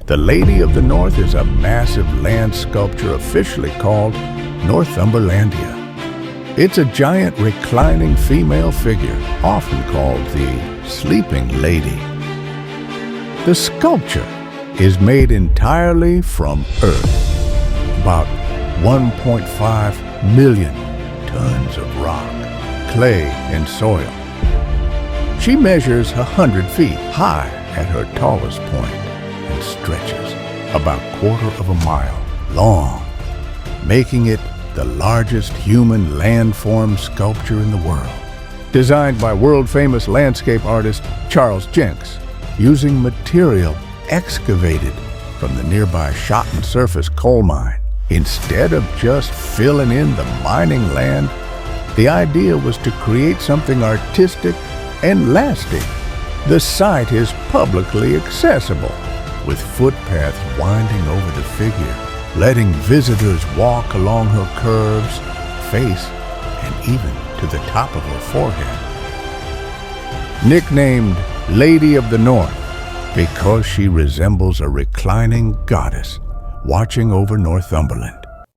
The Lady of the North is a massive land sculpture officially called Northumberlandia. It's a giant reclining female figure, often called the Sleeping Lady. The sculpture is made entirely from earth, about 1.5 million tons of rock, clay, and soil. She measures 100 feet high at her tallest point and stretches about a quarter of a mile long, making it the largest human landform sculpture in the world. Designed by world-famous landscape artist Charles Jenks, using material excavated from the nearby Shotton surface coal mine. Instead of just filling in the mining land, the idea was to create something artistic and lasting. The site is publicly accessible, with footpaths winding over the figure, letting visitors walk along her curves, face, and even to the top of her forehead. Nicknamed Lady of the North because she resembles a reclining goddess watching over Northumberland.